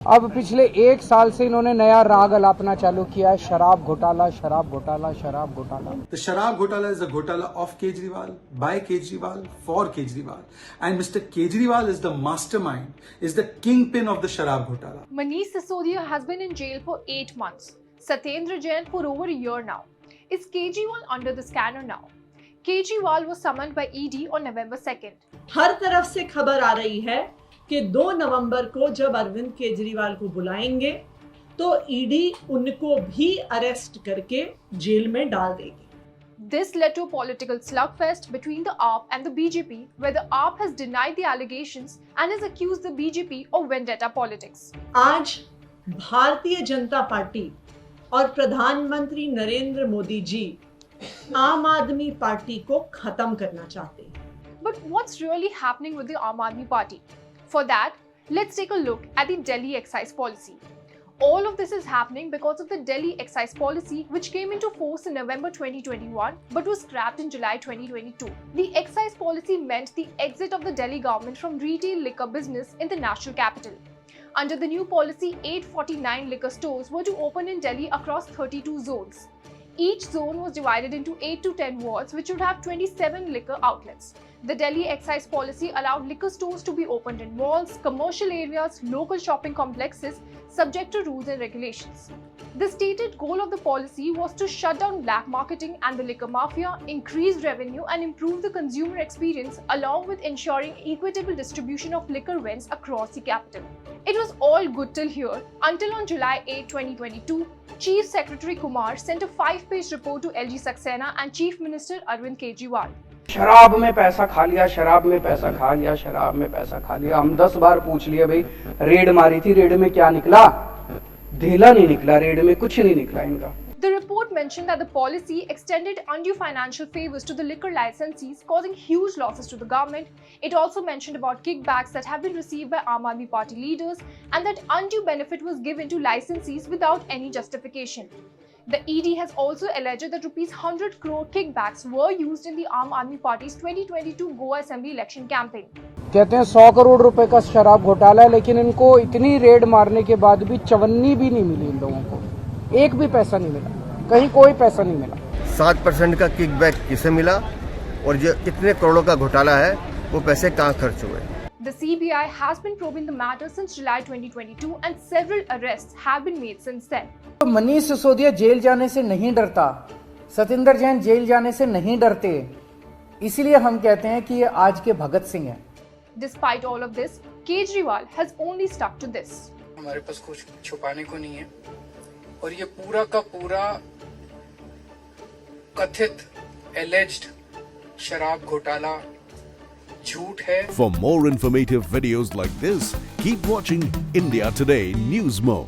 अब पिछले एक साल से इन्होंने नया राग अलापना चालू किया है, शराब घोटाला, शराब घोटाला, शराब घोटाला। The Sharab Ghotala is a Ghotala of Kejriwal, by Kejriwal, for Kejriwal. And Mr. Kejriwal is the mastermind, is the kingpin of the Sharab Ghotala. Manish Sisodia has been in jail for 8 months. Satyendra Jain for over a year now. Is Kejriwal under the scanner now? Kejriwal was summoned by ED on November 2nd. हर तरफ से खबर आ रही है कि 2 नवंबर को जब अरविंद केजरीवाल को बुलाएंगे तो ईडी उनको भी अरेस्ट करके जेल में डाल देगी। This led to a political slugfest between the AAP and the BJP, where the AAP has denied the allegations and has accused the BJP of vendetta politics. आज भारतीय जनता पार्टी और प्रधानमंत्री नरेंद्र मोदी जी आम आदमी पार्टी को खत्म करना चाहते हैं। But what's really happening with the Aam Aadmi Party? For that, let's take a look at the Delhi excise policy. All of this is happening because of the Delhi excise policy, which came into force in November 2021 but was scrapped in July 2022. The excise policy meant the exit of the Delhi government from retail liquor business in the national capital. Under the new policy, 849 liquor stores were to open in Delhi across 32 zones. Each zone was divided into 8 to 10 wards, which would have 27 liquor outlets. The Delhi excise policy allowed liquor stores to be opened in malls, commercial areas, local shopping complexes, subject to rules and regulations. The stated goal of the policy was to shut down black marketing and the liquor mafia, increase revenue and improve the consumer experience, along with ensuring equitable distribution of liquor vends across the capital. It was all good till here, until on July 8, 2022, Chief Secretary Kumar sent a 5-page report to LG Saxena and Chief Minister Arvind Kejriwal. शराब में पैसा खा लिया, शराब में पैसा खा लिया, शराब में पैसा खा लिया। हम 10 बार पूछ लिए भाई, रेड मारी थी, रेड में क्या निकला? ढीला नहीं निकला, रेड में कुछ नहीं निकला इनका। The report mentioned that the policy extended undue financial favors to the liquor licensees, causing huge losses to the government. It also mentioned about kickbacks that have been received by Aam Aadmi Party leaders and that undue benefit was given to licensees without any justification. The ED has also alleged that rupees 100 crore kickbacks were used in the Aam Aadmi Party's 2022 Goa Assembly election campaign. कहते हैं 100 करोड़ रुपए का शराब घोटाला है, लेकिन इनको इतनी रेड मारने के बाद भी चवन्नी भी नहीं मिली इन लोगों को, एक भी पैसा नहीं मिला, कहीं कोई पैसा नहीं मिला। 7% का किकबैक किसे मिला और जो इतने करोड़ों का घोटाला है वो पैसे कहाँ खर्च हुए? The CBI has been probing the matter since July 2022 and several arrests have been made since then. तो मनीष सिसोदिया जेल जाने से नहीं डरता, सत्येंद्र जैन जेल जाने से नहीं डरते, इसीलिए हम कहते हैं कि ये आज के भगत सिंह हैं। Despite all of this, Kejriwal has only stuck to this. हमारे पास कुछ छुपाने को नहीं है और ये पूरा का पूरा कथित एलिज्ड शराब घोटाला झूठ है। For more informative videos like this, keep watching India Today News Mo.